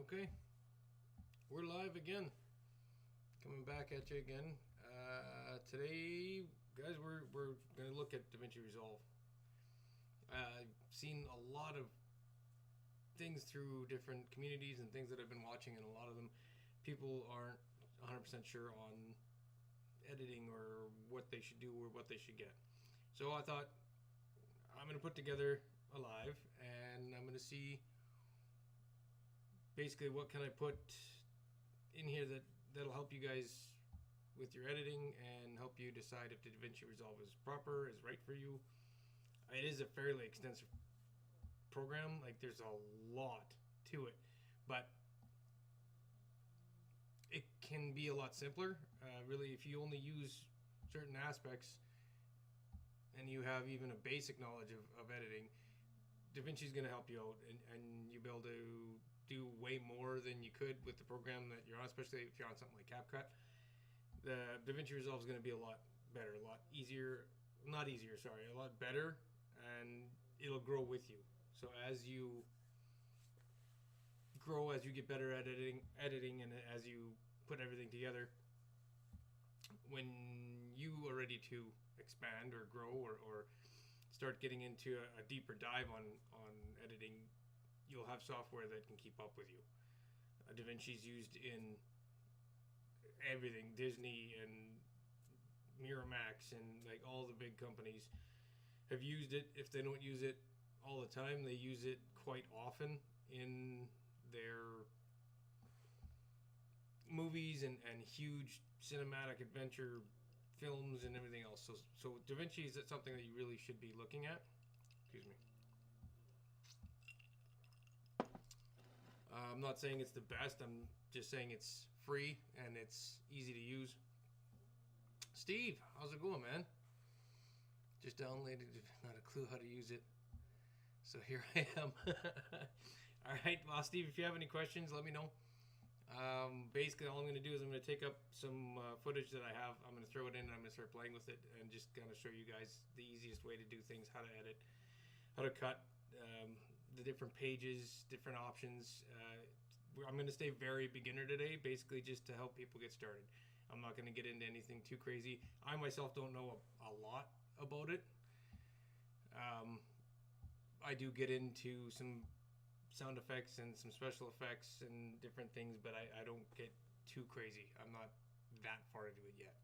Okay, we're live again. Coming back at you again. Today, guys, we're going to look at DaVinci Resolve. I've seen a lot of things through different communities and things that I've been watching, and a lot of them, people aren't 100% sure on editing or what they should do or what they should get. So I thought I'm going to put together a live, and I'm going to see basically what can I put in here that'll help you guys with your editing and help you decide if the DaVinci Resolve is proper, is right for you. It is a fairly extensive program. Like, there's a lot to it, but it can be a lot simpler. Really, if you only use certain aspects and you have even a basic knowledge of editing, DaVinci is going to help you out, and you'll be able to do way more than you could with the program that you're on, especially if you're on something like CapCut. The DaVinci Resolve is going to be a lot better, a lot easier, not easier, sorry, a lot better, and it'll grow with you. So as you grow, as you get better at editing, and as you put everything together, when you are ready to expand or grow or start getting into a deeper dive on editing, you'll have software that can keep up with you. DaVinci's used in everything, Disney and Miramax and like all the big companies have used it. If they don't use it all the time, they use it quite often in their movies and huge cinematic adventure films and everything else. So DaVinci is something that you really should be looking at. Excuse me. I'm not saying it's the best. I'm just saying it's free and it's easy to use. Steve, how's it going, man? Just downloaded it, not a clue how to use it. So here I am. All right. Well, Steve, if you have any questions, let me know. Basically, all I'm going to do is I'm going to take up some footage that I have. I'm going to throw it in and I'm going to start playing with it and just kind of show you guys the easiest way to do things, how to edit, how to cut, the different pages, different options. I'm going to stay very beginner today, basically just to help people get started. I'm not going to get into anything too crazy. I myself don't know a lot about it. I do get into some sound effects and some special effects and different things, but I don't get too crazy. I'm not that far into it yet.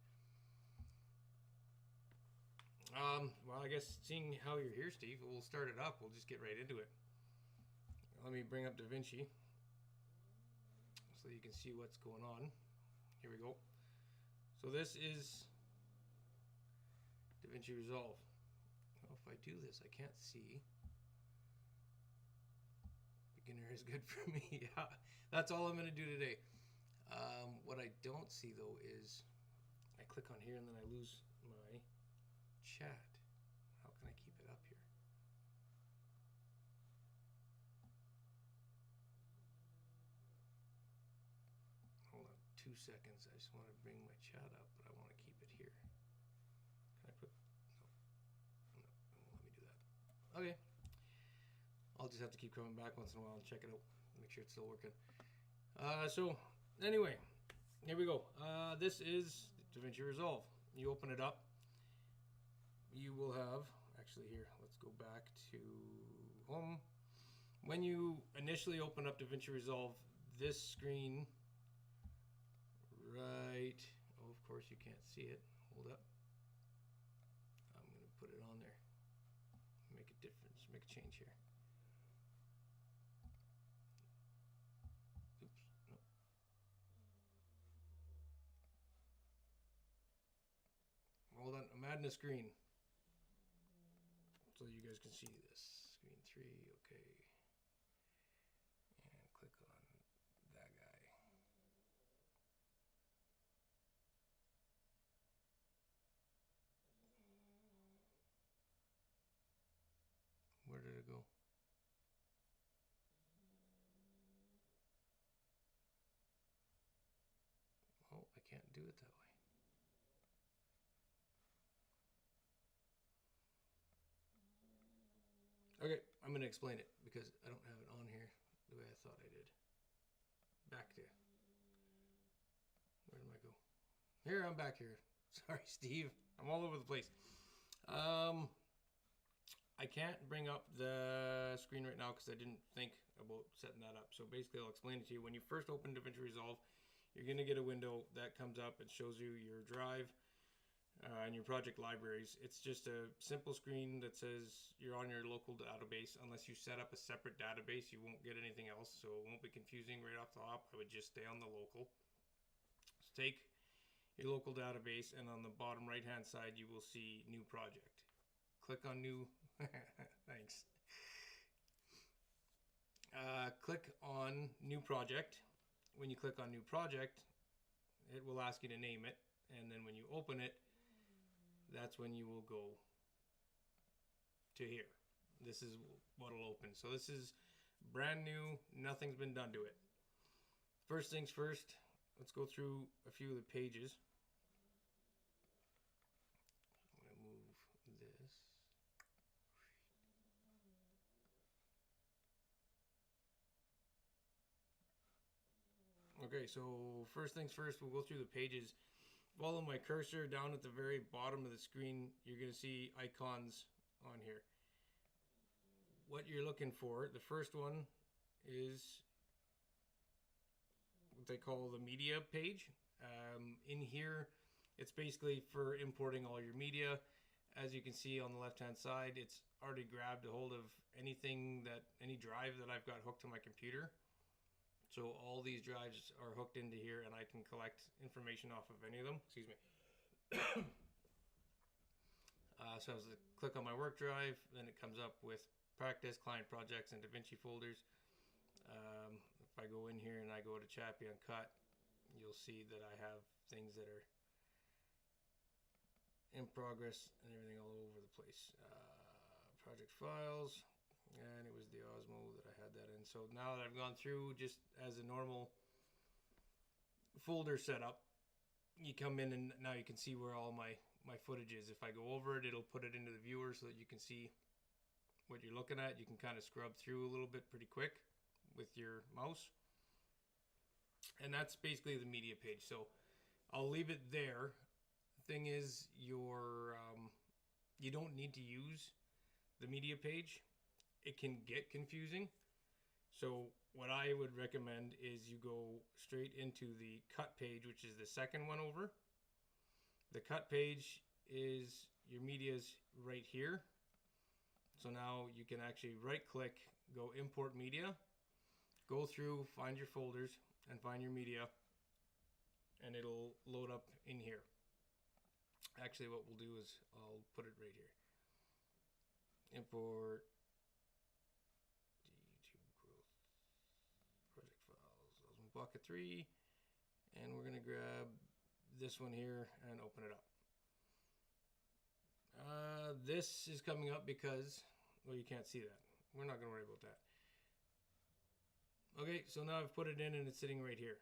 Well, I guess seeing how you're here, Steve, we'll start it up. We'll just get right into it. Let me bring up DaVinci so you can see what's going on. Here we go. So this is DaVinci Resolve. Well, if I do this, I can't see. Beginner is good for me. Yeah, that's all I'm going to do today. What I don't see, though, is I click on here and then I lose my chat. How can I keep it up here? Hold on 2 seconds. I just want to bring my chat up, but I want to keep it here. Can I put... No, it won't let me do that. Okay. I'll just have to keep coming back once in a while and check it out. Make sure it's still working. So, anyway, here we go. This is DaVinci Resolve. You open it up. You will have... Actually, here, let's go back to home. When you initially open up DaVinci Resolve, this screen... Right. Oh, of course you can't see it. Hold up. I'm going to put it on there. Make a difference. Make a change here. Oops. No. Hold on. I'm adding a screen so you guys can see this. Screen 3. Okay. And click on that guy. Where did it go? Oh, I can't do it that way. Okay, I'm going to explain it because I don't have it on here the way I thought I did. back to. Where did I go? Here, I'm back here. Sorry, Steve. I'm all over the place. I can't bring up the screen right now because I didn't think about setting that up. So basically, I'll explain it to you. When you first open DaVinci Resolve, you're going to get a window that comes up and shows you your drive and your project libraries. It's just a simple screen that says you're on your local database. Unless you set up a separate database, you won't get anything else. So it won't be confusing right off the top. I would just stay on the local. So take your local database, and on the bottom right hand side, you will see new project. Click on new. Thanks. Click on new project. When you click on new project, it will ask you to name it, and then when you open it, that's when you will go to here. This is what will open. So this is brand new. Nothing's been done to it. First things first, let's go through a few of the pages. I'm going to move this. Okay, so first things first, we'll go through the pages. Follow my cursor down at the very bottom of the screen. You're going to see icons on here. What you're looking for, the first one is what they call the media page. In here, it's basically for importing all your media. As you can see on the left-hand side, it's already grabbed a hold of any drive that I've got hooked to my computer. So all these drives are hooked into here, and I can collect information off of any of them. Excuse me. So I was to click on my work drive, then it comes up with practice, client projects, and DaVinci folders. If I go in here and I go to Chappy, Uncutt, you'll see that I have things that are in progress and everything all over the place. Project files. And it was the Osmo that I had that in. So now that I've gone through just as a normal folder setup, you come in and now you can see where all my footage is. If I go over it, it'll put it into the viewer so that you can see what you're looking at. You can kind of scrub through a little bit pretty quick with your mouse. And that's basically the media page. So I'll leave it there. The thing is, you don't need to use the media page. It can get confusing. So what I would recommend is you go straight into the cut page, which is the second one over. The cut page is your media's right here. So now you can actually right click, go import media, go through, find your folders and find your media, and it'll load up in here. Actually, what we'll do is I'll put it right here. Import bucket 3, and we're going to grab this one here and open it up. This is coming up because, well, you can't see that. We're not going to worry about that. Okay, so now I've put it in and it's sitting right here.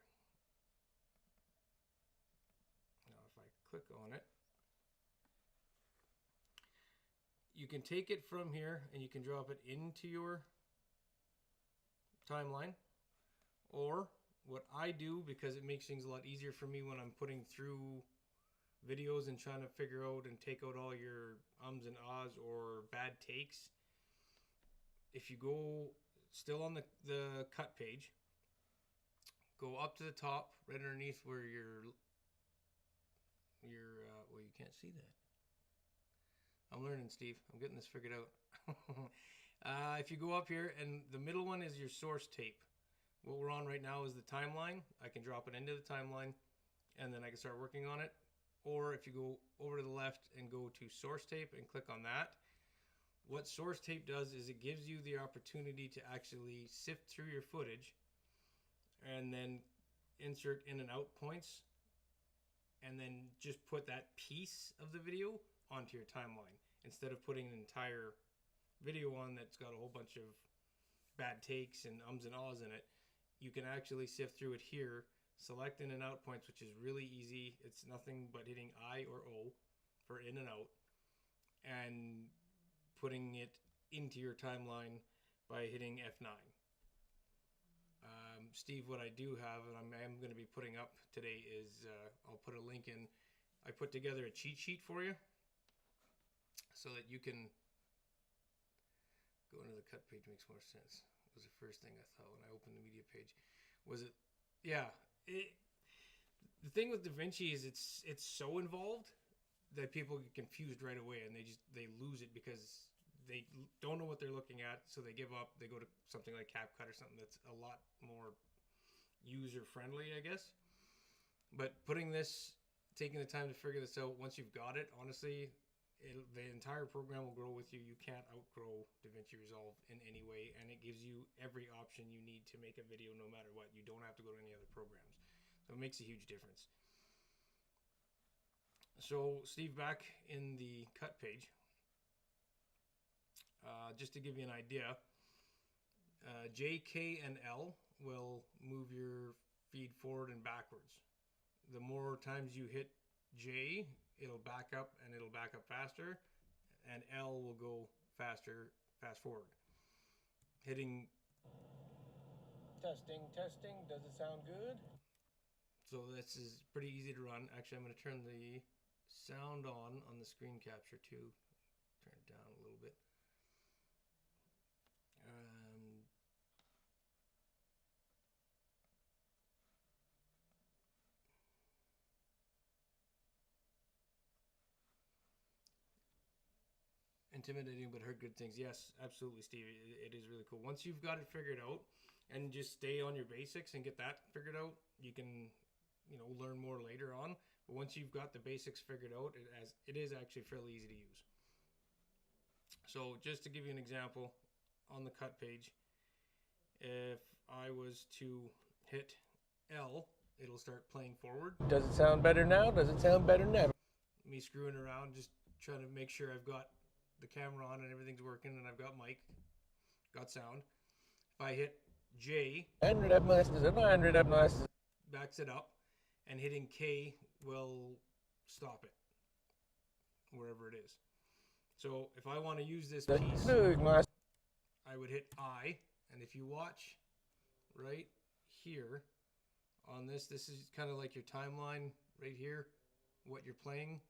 Now if I click on it, you can take it from here and you can drop it into your timeline, or what I do, because it makes things a lot easier for me when I'm putting through videos and trying to figure out and take out all your ums and ahs or bad takes. If you go still on the cut page, go up to the top right underneath where your well, you can't see that. I'm learning, Steve. I'm getting this figured out. If you go up here, and the middle one is your source tape. What we're on right now is the timeline. I can drop it into the timeline and then I can start working on it. Or if you go over to the left and go to source tape and click on that, what source tape does is it gives you the opportunity to actually sift through your footage and then insert in and out points, and then just put that piece of the video onto your timeline instead of putting an entire video on that's got a whole bunch of bad takes and ums and ahs in it. You can actually sift through it here, select in and out points, which is really easy. It's nothing but hitting I or O for in and out, and putting it into your timeline by hitting F9. Steve, what I do have, and I am going to be putting up today, is I'll put a link in. I put together a cheat sheet for you so that you can go into the cut page. Makes more sense. Was the first thing I thought when I opened the media page. Was it? Yeah. The thing with DaVinci is it's so involved that people get confused right away, and they lose it because they don't know what they're looking at, so they give up. They go to something like CapCut or something that's a lot more user-friendly, I guess. But taking the time to figure this out, once you've got it, honestly, the entire program will grow with you. You can't outgrow DaVinci Resolve in any way, and it gives you every option you need to make a video no matter what. You don't have to go to any other programs. So it makes a huge difference. So, Steve, back in the cut page, just to give you an idea, J, K, and L will move your feed forward and backwards. The more times you hit J, it'll back up, and it'll back up faster, and L will go fast forward. Hitting testing, does it sound good? So this is pretty easy to run. Actually, I'm going to turn the sound on the screen capture too. Turn it down a little bit. Intimidating, but heard good things. Yes, absolutely, Steve. It is really cool. Once you've got it figured out, and just stay on your basics and get that figured out, you can, learn more later on. But once you've got the basics figured out, it is actually fairly easy to use. So just to give you an example, on the cut page, if I was to hit L, it'll start playing forward. Does it sound better now? Does it sound better now? Me screwing around, just trying to make sure I've got the camera on and everything's working, and I've got mic, got sound. If I hit J, 100 up masters, 100 up masters, backs it up, and hitting K will stop it wherever it is. So if I want to use this piece, I would hit I, and if you watch right here on this is kind of like your timeline right here, what you're playing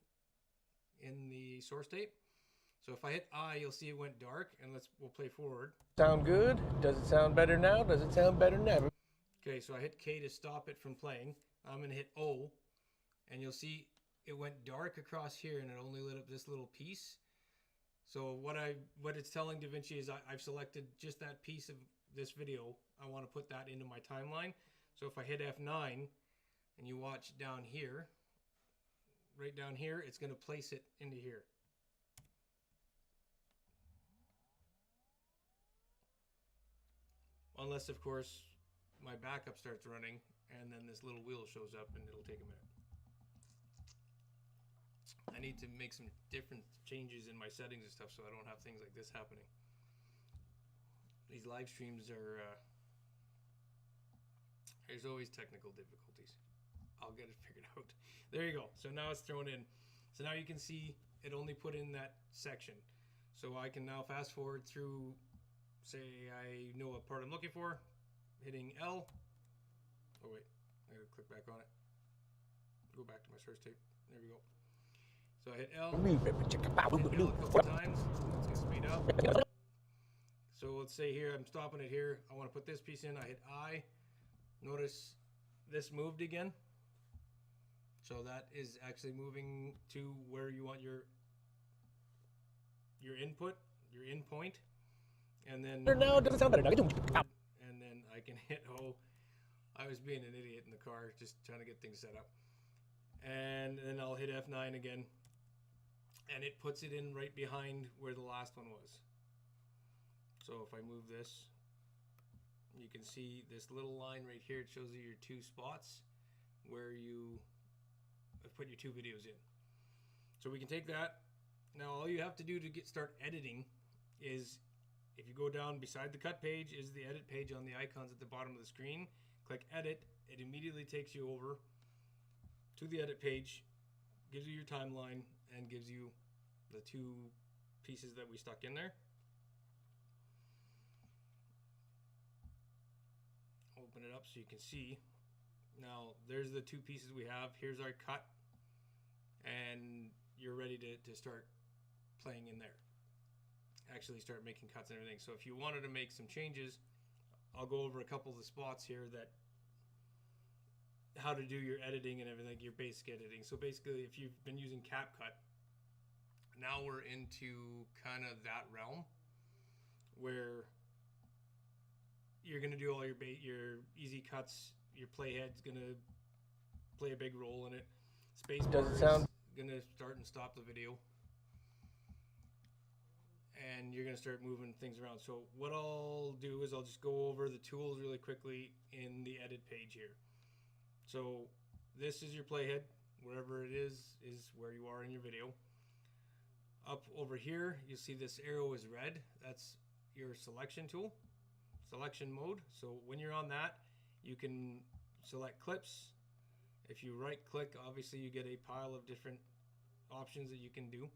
in the source tape. So if I hit I, you'll see it went dark, and we'll play forward. Sound good? Does it sound better now? Does it sound better now? Okay, so I hit K to stop it from playing. I'm gonna hit O, and you'll see it went dark across here, and it only lit up this little piece. So what it's telling DaVinci is I've selected just that piece of this video. I want to put that into my timeline. So if I hit F9, and you watch down here, right down here, it's gonna place it into here. Unless, of course, my backup starts running, and then this little wheel shows up, and it'll take a minute. I need to make some different changes in my settings and stuff so I don't have things like this happening. These live streams are... there's always technical difficulties. I'll get it figured out. There you go. So now it's thrown in. So now you can see it only put in that section. So I can now fast forward through... Say I know what part I'm looking for, hitting L. Oh wait, I gotta click back on it. Go back to my source tape. There we go. So I hit L. Hit L a couple times. Let's get speed up. So let's say here I'm stopping it here. I want to put this piece in. I hit I. Notice this moved again. So that is actually moving to where you want your input, your in point. And then no, it doesn't sound better. And then I can hit O. I was being an idiot in the car, just trying to get things set up. And then I'll hit F9 again, and it puts it in right behind where the last one was. So if I move this, you can see this little line right here. It shows you your two spots where you have put your two videos in. So we can take that. Now all you have to do to start editing is, if you go down beside the cut page is the edit page on the icons at the bottom of the screen. Click edit. It immediately takes you over to the edit page, gives you your timeline, and gives you the two pieces that we stuck in there. Oh, open it up so you can see. Now there's the two pieces we have. Here's our cut, and you're ready to start playing in there. Actually start making cuts and everything. So if you wanted to make some changes, I'll go over a couple of the spots here that how to do your editing and everything, your basic editing. So basically, if you've been using CapCut, now we're into kind of that realm where you're going to do all your easy cuts. Your playhead's going to play a big role in it. Spacebar is going to start and stop the video. And you're going to start moving things around. So what I'll do is I'll just go over the tools really quickly in the edit page here. So this is your playhead. Wherever it is where you are in your video. Up over here, you see this arrow is red. That's your selection tool, selection mode. So when you're on that, you can select clips. If you right click, obviously you get a pile of different options that you can do.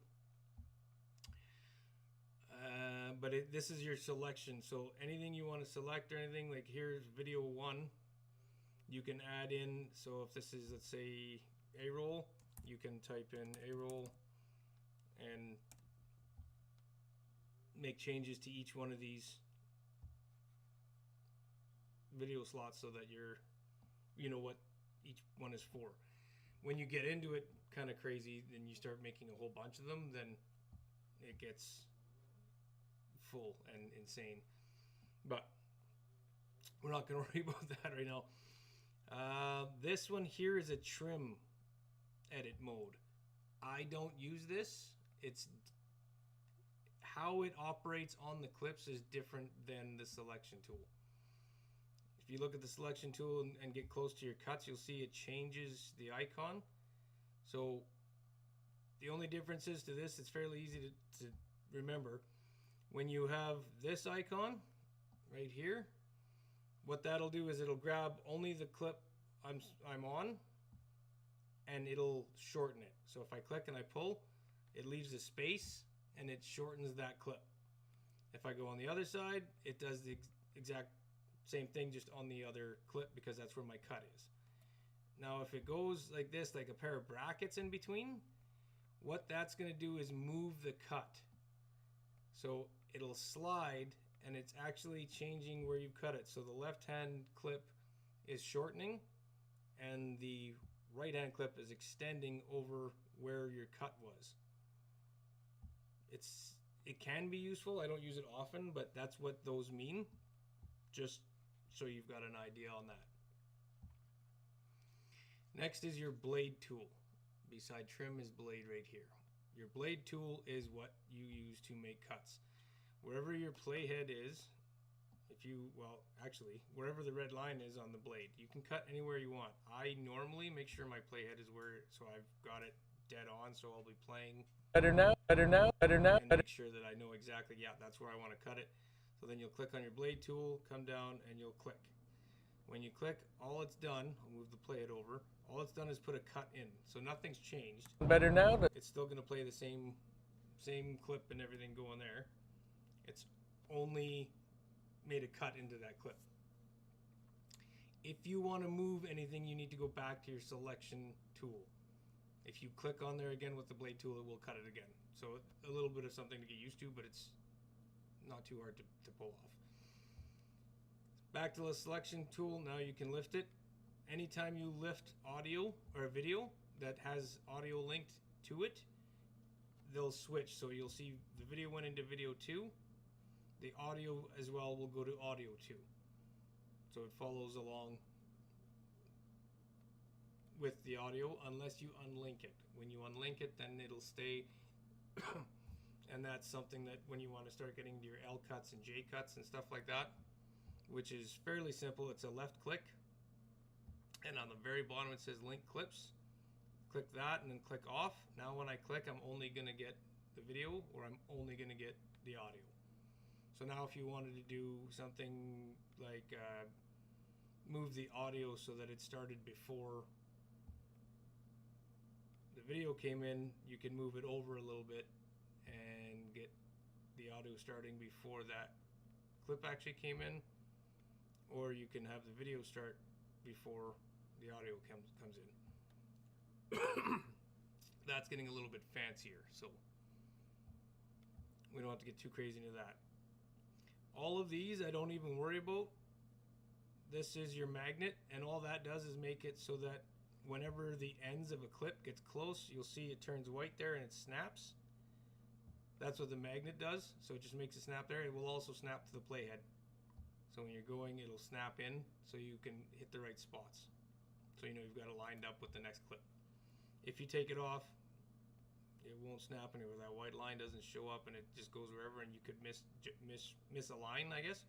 But this is your selection. So anything you want to select or anything, like here's video 1, you can add in. So if this is, let's say, A-roll, you can type in A-roll and make changes to each one of these video slots so that you know what each one is for. When you get into it kind of crazy, then you start making a whole bunch of them, then it gets full and insane. But we're not going to worry about that right now. This one here is a trim edit mode. I don't use this. It's how it operates on the clips is different than the selection tool. If you look at the selection tool and get close to your cuts, you'll see it changes the icon. So the only difference is to this, it's fairly easy to remember. When you have this icon right here, what that'll do is it'll grab only the clip I'm on, and it'll shorten it. So if I click and I pull, it leaves a space and it shortens that clip. If I go on the other side, it does the exact same thing, just on the other clip, because that's where my cut is. Now if it goes like this, like a pair of brackets in between, what that's going to do is move the cut. So it'll slide, and it's actually changing where you cut it. So the left hand clip is shortening and the right hand clip is extending over where your cut was. It can be useful. I don't use it often, but that's what those mean, just so you've got an idea on that. Next is your blade tool. Beside trim is blade right here. Your blade tool is what you use to make cuts. Wherever your playhead is, wherever the red line is on the blade, you can cut anywhere you want. I normally make sure my playhead is so I've got it dead on, so I'll be playing better now, and make sure that I know exactly, yeah, that's where I want to cut it. So then you'll click on your blade tool, come down, and you'll click. When you click, all it's done, I'll move the playhead over, all it's done is put a cut in. So nothing's changed. Better now. It's still going to play the same clip and everything going there. It's only made a cut into that clip. If you want to move anything, you need to go back to your selection tool. If you click on there again with the blade tool, it will cut it again. So a little bit of something to get used to, but it's not too hard to pull off. Back to the selection tool, now you can lift it. Anytime you lift audio or a video that has audio linked to it, they'll switch. So you'll see the video went into video 2. The audio as well will go to audio 2. So it follows along with the audio unless you unlink it. When you unlink it, then it'll stay. And that's something that when you want to start getting to your L cuts and J cuts and stuff like that, which is fairly simple. It's a left click, and on the very bottom it says link clips. Click that and then click off. Now when I click, I'm only going to get the video, or I'm only going to get the audio. So now if you wanted to do something like move the audio so that it started before the video came in, you can move it over a little bit and get the audio starting before that clip actually came in. or you can have the video start before the audio comes in. That's getting a little bit fancier, so we don't have to get too crazy into that. All of these I don't even worry about. This is your magnet, and all that does is make it so that whenever the ends of a clip gets close, you'll see it turns white there and it snaps. That's what the magnet does, so it just makes it snap there. It will also snap to the playhead. So when you're going, it'll snap in so you can hit the right spots. So you know you've got it lined up with the next clip. If you take it off, it won't snap anywhere. That white line doesn't show up and it just goes wherever, and you could miss a line, I guess.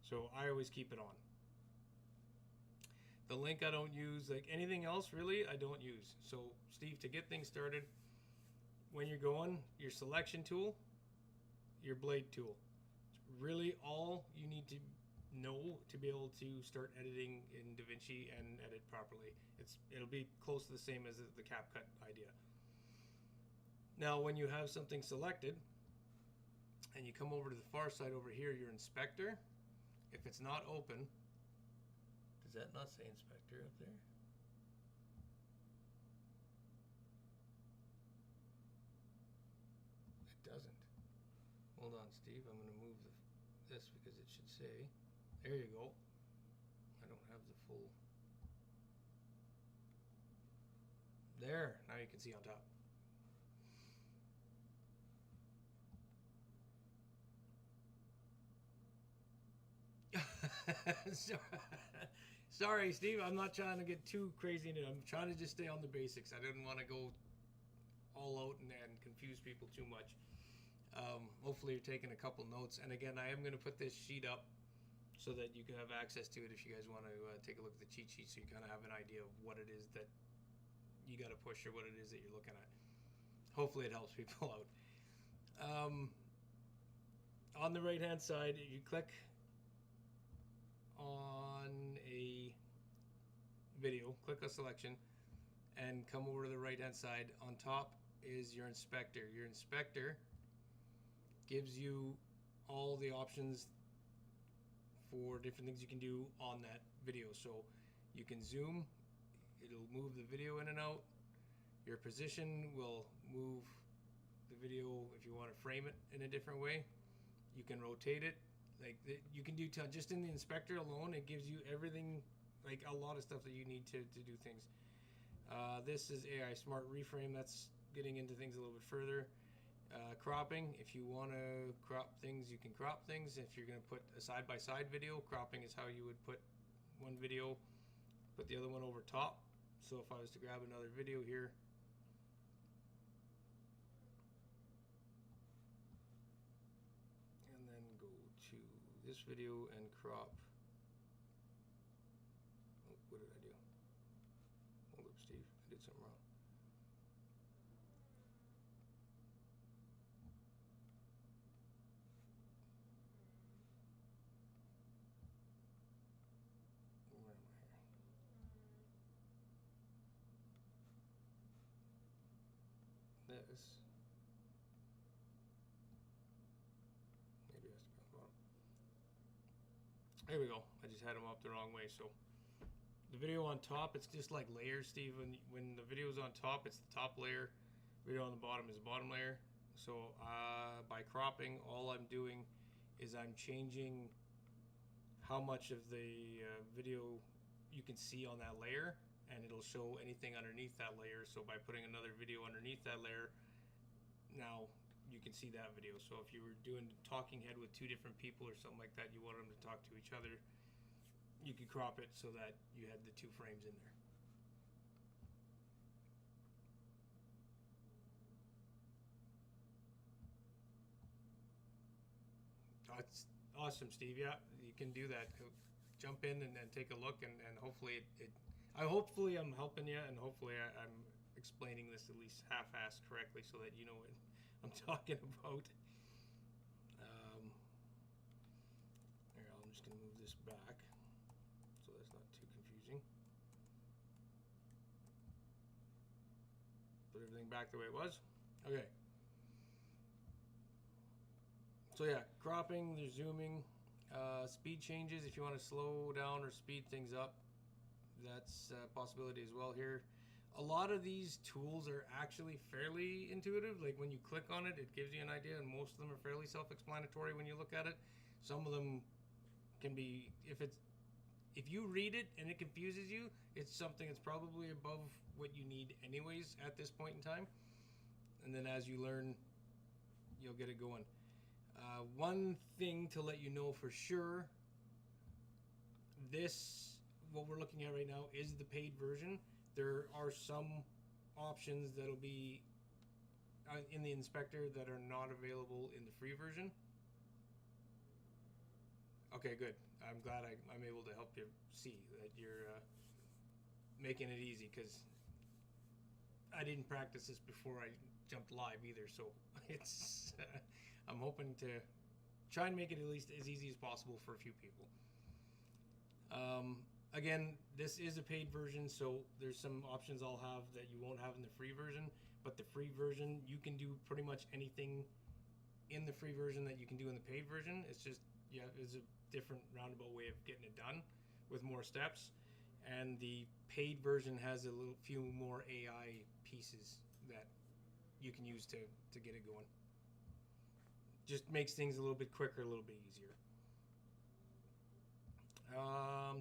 So I always keep it on. The link I don't use. Like anything else really, I don't use. So Steve, to get things started, when you're going, your selection tool, your blade tool. It's really all you need to know to be able to start editing in DaVinci and edit properly. It'll be close to the same as the CapCut idea. Now when you have something selected and you come over to the far side over here, your inspector, if it's not open, does that not say inspector up there? It doesn't. Hold on, Steve, I'm going to move this because it should say. There you go. I don't have the full. There, now you can see on top. Sorry, Steve, I'm not trying to get too crazy in it. I'm trying to just stay on the basics. I didn't want to go all out and confuse people too much. Hopefully you're taking a couple notes. And again, I am going to put this sheet up so that you can have access to it if you guys want to take a look at the cheat sheet, so you kind of have an idea of what it is that you got to push or what it is that you're looking at. Hopefully it helps people out. On the right hand side, you click on a video, click a selection, and come over to the right hand side. On top is your inspector. Your inspector gives you all the options for different things you can do on that video. So you can zoom, it'll move the video in and out. Your position will move the video if you want to frame it in a different way. You can rotate it. Like you can do just in the inspector alone, it gives you everything, like a lot of stuff that you need to do things. This is AI Smart Reframe. That's getting into things a little bit further. Cropping, if you want to crop things, you can crop things. If you're going to put a side-by-side video, cropping is how you would put one video, put the other one over top. So if I was to grab another video here, and then go to this video and crop. Oh, what did I do? Hold up, Steve. I did something wrong. This. Maybe it has to be on the bottom. There we go. I just had them up the wrong way. So the video on top, it's just like layers, Steve. When the video is on top, it's the top layer. Video on the bottom is the bottom layer. So by cropping, all I'm doing is I'm changing how much of the video you can see on that layer, and it'll show anything underneath that layer. So by putting another video underneath that layer, now you can see that video. So if you were doing talking head with two different people or something like that, you wanted them to talk to each other, you could crop it so that you had the two frames in there. That's awesome, Steve. Yeah, you can do that. Jump in and take a look, and hopefully hopefully I'm helping you, and hopefully I'm explaining this at least half-assed correctly so that you know what I'm talking about. Here, I'm just going to move this back so that's not too confusing. Put everything back the way it was. Okay. So yeah, cropping, there's zooming. Speed changes, if you want to slow down or speed things up, that's a possibility as well here. A lot of these tools are actually fairly intuitive. Like when you click on it, it gives you an idea, and most of them are fairly self-explanatory when you look at it. Some of them can be, if you read it and it confuses you, it's something that's probably above what you need anyways at this point in time. And then as you learn, you'll get it going. One thing to let you know for sure, what we're looking at right now is the paid version. There are some options that'll be in the inspector that are not available in the free version. Okay, good. I'm glad I'm able to help you see that you're making it easy, because I didn't practice this before I jumped live either, so it's I'm hoping to try and make it at least as easy as possible for a few people. Again, this is a paid version, so there's some options I'll have that you won't have in the free version, but the free version, you can do pretty much anything in the free version that you can do in the paid version. It's just, yeah, it's a different roundabout way of getting it done with more steps. And the paid version has a few more AI pieces that you can use to get it going. Just makes things a little bit quicker, a little bit easier.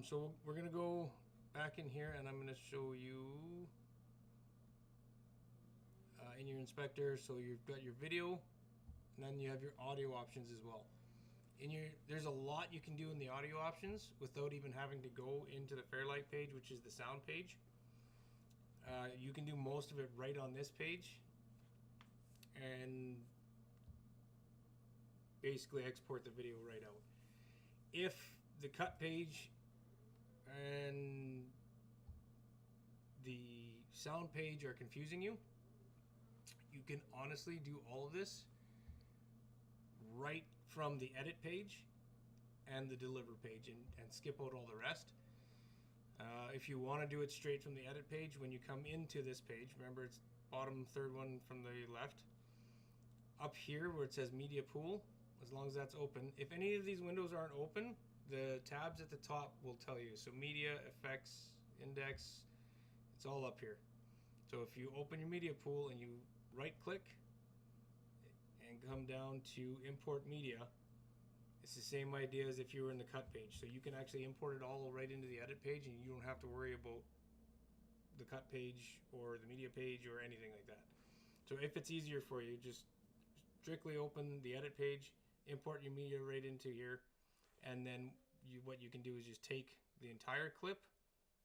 So we're gonna go back in here, and I'm gonna show you in your inspector. So you've got your video, and then you have your audio options as well. There's a lot you can do in the audio options without even having to go into the Fairlight page, which is the sound page. You can do most of it right on this page, and basically export the video right out. If the cut page and the sound page are confusing you, you can honestly do all of this right from the edit page and the deliver page, and skip out all the rest. If you want to do it straight from the edit page, when you come into this page, remember it's bottom third one from the left, up here where it says media pool, as long as that's open, if any of these windows aren't open, the tabs at the top will tell you. So media, effects, index, it's all up here. So if you open your media pool and you right click and come down to import media, it's the same idea as if you were in the cut page. So you can actually import it all right into the edit page, and you don't have to worry about the cut page or the media page or anything like that. So if it's easier for you, just strictly open the edit page, import your media right into here, and then what you can do is just take the entire clip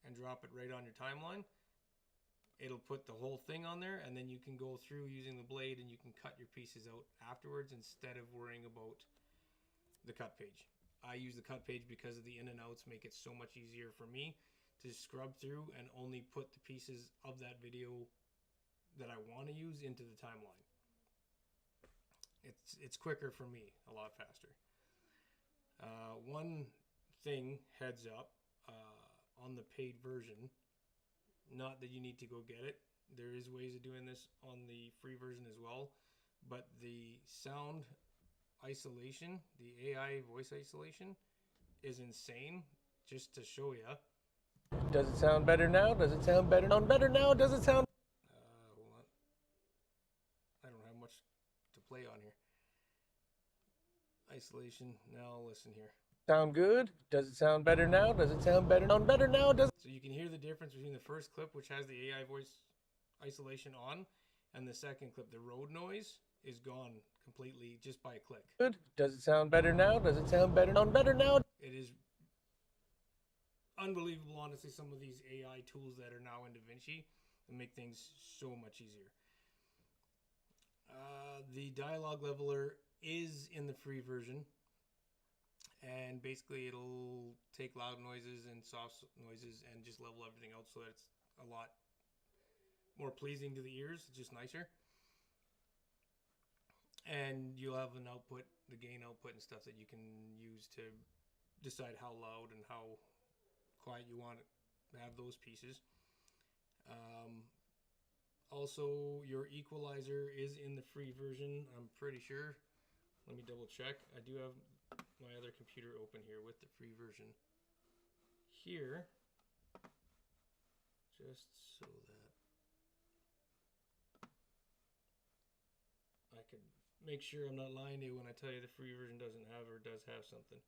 and drop it right on your timeline. It'll put the whole thing on there, and then you can go through using the blade and you can cut your pieces out afterwards instead of worrying about the cut page. I use the cut page because of the in and outs make it so much easier for me to scrub through and only put the pieces of that video that I want to use into the timeline. It's quicker for me, a lot faster. One thing, heads up, on the paid version, not that you need to go get it, there is ways of doing this on the free version as well, but the sound isolation, the AI voice isolation, is insane. Just to show you, does it sound better now? Does it sound better now? Better now? Does it sound hold on, I don't have much to play on here. Isolation. Now listen here. Sound good? Does it sound better now? Does it sound better now? Better now? Does So you can hear the difference between the first clip, which has the AI voice isolation on, and the second clip. The road noise is gone completely just by a click. Good. Does it sound better now? Does it sound better now? Better now? It is unbelievable, honestly, some of these AI tools that are now in DaVinci that make things so much easier. The dialogue leveler is in the free version, and basically it'll take loud noises and soft noises and just level everything out so that it's a lot more pleasing to the ears, just nicer. And you'll have an output, the gain output and stuff that you can use to decide how loud and how quiet you want to have those pieces. Also, your equalizer is in the free version, I'm pretty sure. Let me double check. I do have my other computer open here with the free version here, just so that I could make sure I'm not lying to you when I tell you the free version doesn't have or does have something.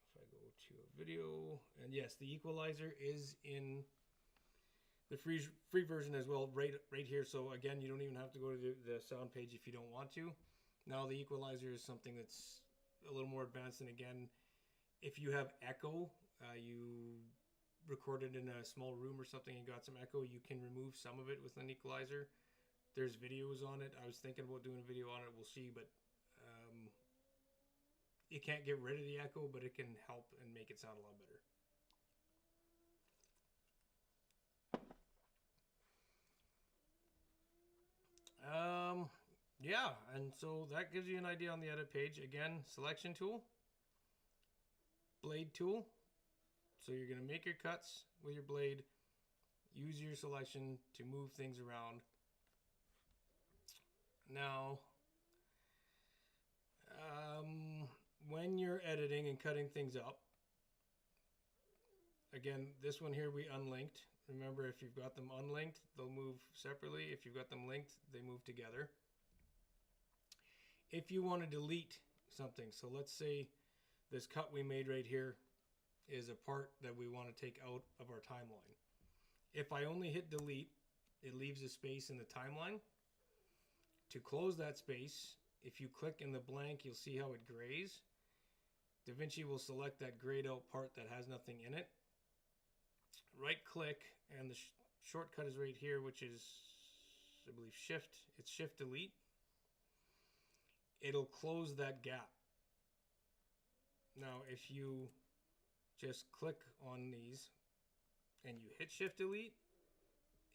If I go to a video, and yes, the equalizer is in the free version as well, right here. So again, you don't even have to go to the sound page if you don't want to. Now the equalizer is something that's a little more advanced, and again, if you have echo, you recorded in a small room or something and got some echo, you can remove some of it with an equalizer. There's videos on it. I was thinking about doing a video on it. We'll see, but it can't get rid of the echo, but it can help and make it sound a lot better. Yeah, and so that gives you an idea on the edit page. Again, selection tool, blade tool. So you're going to make your cuts with your blade, use your selection to move things around. Now, when you're editing and cutting things up, again, this one here we unlinked. Remember, if you've got them unlinked, they'll move separately. If you've got them linked, they move together. If you want to delete something, so let's say this cut we made right here is a part that we want to take out of our timeline. If I only hit delete, it leaves a space in the timeline. To close that space, if you click in the blank, you'll see how it grays. DaVinci will select that grayed out part that has nothing in it. Right click, and the shortcut is right here, which is, I believe, shift. It's shift delete. It'll close that gap. Now, if you just click on these and you hit shift delete,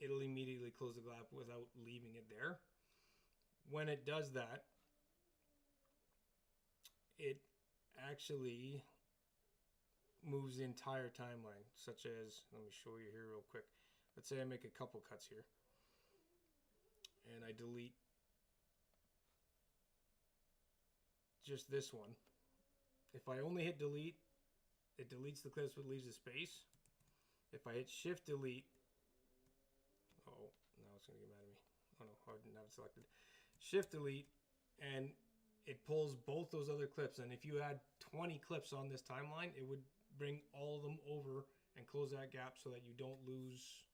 it'll immediately close the gap without leaving it there. When it does that, it actually moves the entire timeline, such as, let me show you here real quick. Let's say I make a couple cuts here and I delete just this one. If I only hit delete, it deletes the clips but leaves a space. If I hit shift delete, oh, now it's gonna get mad at me. Oh no, I didn't have it selected. Shift delete, and it pulls both those other clips. And if you had 20 clips on this timeline, it would bring all of them over and close that gap so that you don't lose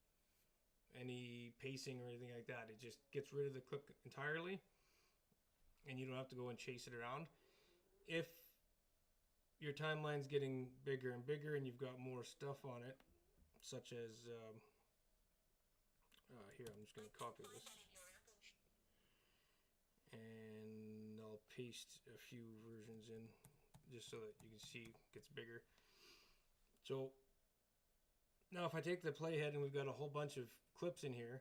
any pacing or anything like that. It just gets rid of the clip entirely, and you don't have to go and chase it around. If your timeline's getting bigger and bigger and you've got more stuff on it, such as here, I'm just going to copy this and I'll paste a few versions in just so that you can see it gets bigger. So now if I take the playhead and we've got a whole bunch of clips in here,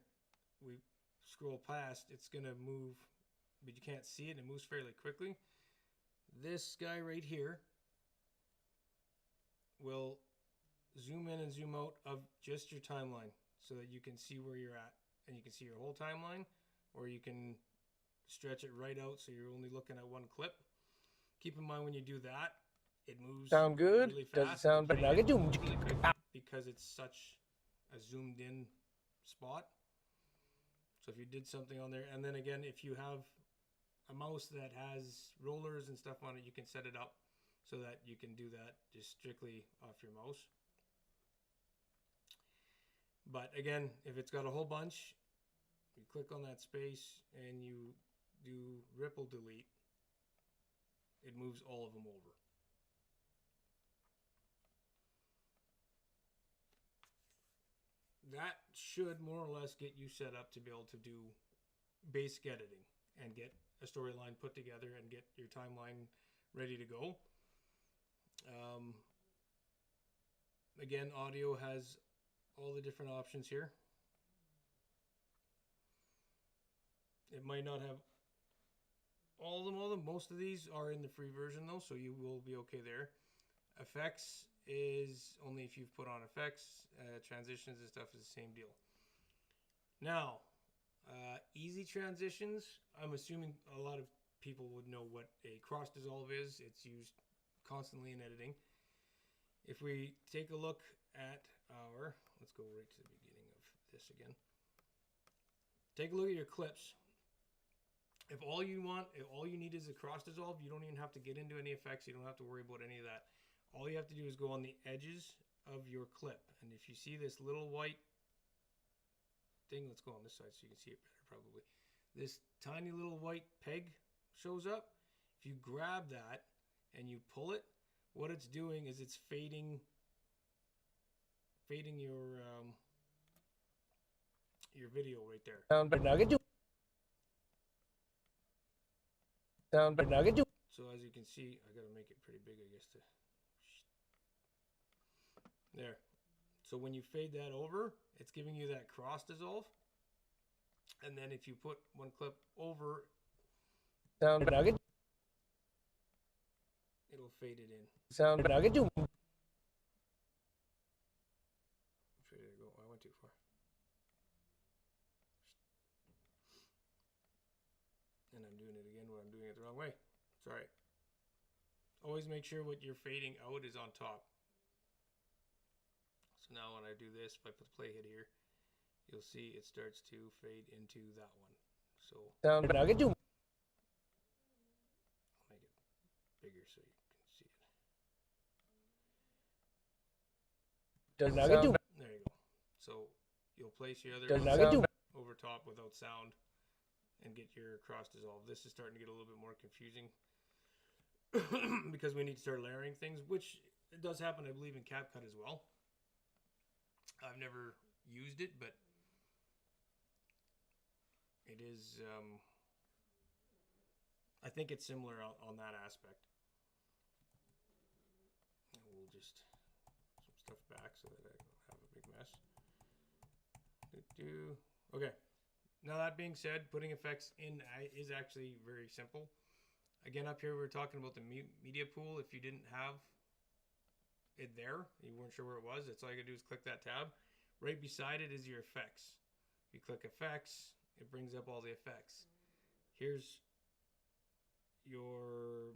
we scroll past, it's going to move, but you can't see it. It moves fairly quickly. This guy right here will zoom in and zoom out of just your timeline so that you can see where you're at and you can see your whole timeline, or you can stretch it right out so you're only looking at one clip. Keep in mind when you do that, it moves sound good? really fast. Does it sound better? Because it's such a zoomed in spot. So if you did something on there, and then again, if you have a mouse that has rollers and stuff on it, you can set it up so that you can do that just strictly off your mouse. But again, if it's got a whole bunch, you click on that space and you do ripple delete, it moves all of them over. That should more or less get you set up to be able to do basic editing and get a storyline put together and get your timeline ready to go. Again, audio has all the different options here. It might not have all of them. Most of these are in the free version though, so you will be okay there. Effects is only if you've put on effects. Transitions and stuff is the same deal. Now, easy transitions, I'm assuming a lot of people would know what a cross dissolve is. It's used constantly in editing. If we take a look at our, let's go right to the beginning of this again. Take a look at your clips. If all you need is a cross dissolve, you don't even have to get into any effects. You don't have to worry about any of that. All you have to do is go on the edges of your clip. And if you see this little white thing, let's go on this side so you can see it better probably. This tiny little white peg shows up. If you grab that and you pull it, what it's doing is it's fading your video right there. So as you can see, I gotta make it pretty big, I guess. There. So when you fade that over, it's giving you that cross dissolve. And then if you put one clip over, it'll fade it in. There you go. I went too far. And I'm doing it again when I'm doing it the wrong way. Sorry. Always make sure what you're fading out is on top. So now when I do this, if I put the playhead here, you'll see it starts to fade into that one. So I'll make it bigger so you can see it. There you go. So you'll place your other over top without sound and get your cross dissolve. This is starting to get a little bit more confusing because we need to start layering things, which it does happen, I believe, in CapCut as well. I've never used it, but it is, I think it's similar on that aspect. And we'll just some stuff back so that I don't have a big mess. Okay. Now that being said, putting effects in is actually very simple. Again, up here we were talking about the media pool. If you didn't have it there, you weren't sure where it was, that's all you gotta do is click that tab. Right beside it is your effects. You click effects, it brings up all the effects. Here's your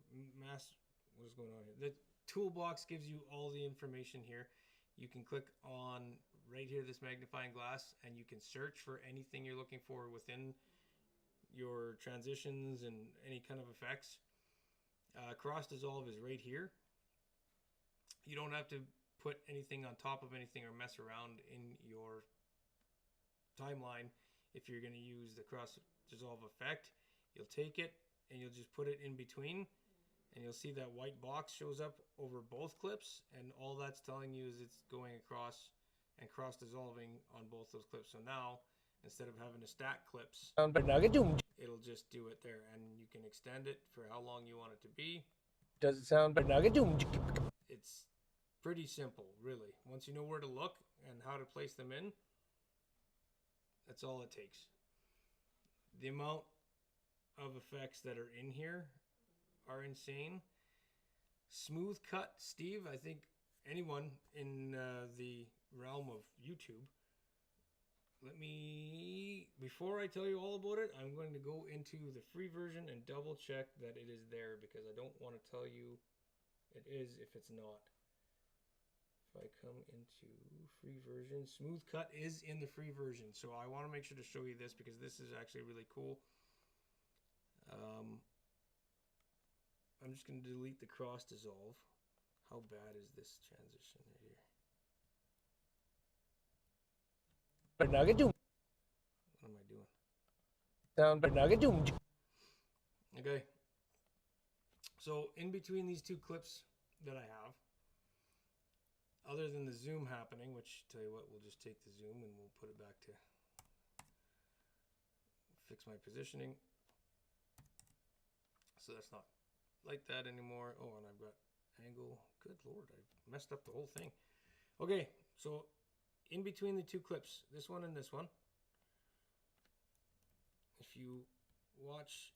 what is going on here? The toolbox gives you all the information here. You can click on right here, this magnifying glass, and you can search for anything you're looking for within your transitions and any kind of effects. Cross dissolve is right here. You don't have to put anything on top of anything or mess around in your timeline. If you're going to use the cross dissolve effect, you'll take it and you'll just put it in between, and you'll see that white box shows up over both clips, and all that's telling you is it's going across and cross dissolving on both those clips. So now, instead of having to stack clips, it'll just do it there, and you can extend it for how long you want it to be. Does it sound? It's pretty simple, really. Once you know where to look and how to place them in, that's all it takes. The amount of effects that are in here are insane. Smooth cut, Steve, I think anyone in the realm of YouTube, before I tell you all about it, I'm going to go into the free version and double check that it is there, because I don't want to tell you it is if it's not. If I come into free version, Smooth Cut is in the free version, so I want to make sure to show you this because this is actually really cool. I'm just going to delete the cross dissolve. How bad is this transition right here? What am I doing? Okay. So in between these two clips that I have, other than the zoom happening, which, tell you what, we'll just take the zoom and we'll put it back to fix my positioning. So that's not like that anymore. Oh, and I've got angle. Good Lord, I messed up the whole thing. Okay, so in between the two clips, this one and this one, if you watch,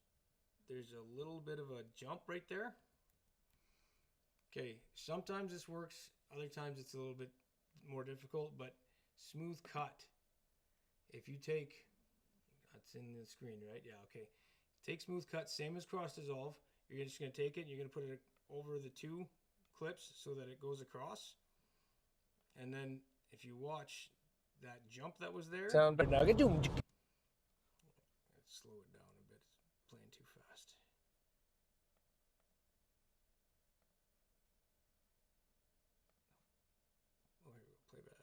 there's a little bit of a jump right there. Okay, sometimes this works, other times it's a little bit more difficult, but Smooth Cut, if you take, that's in the screen, right? Yeah, okay. Take smooth cut, same as cross dissolve. You're just going to take it and you're going to put it over the 2 clips so that it goes across. And then if you watch that jump that was there, Sound but nugget doom. let's slow it down a bit. It's playing too fast. Oh, here we go. Play back.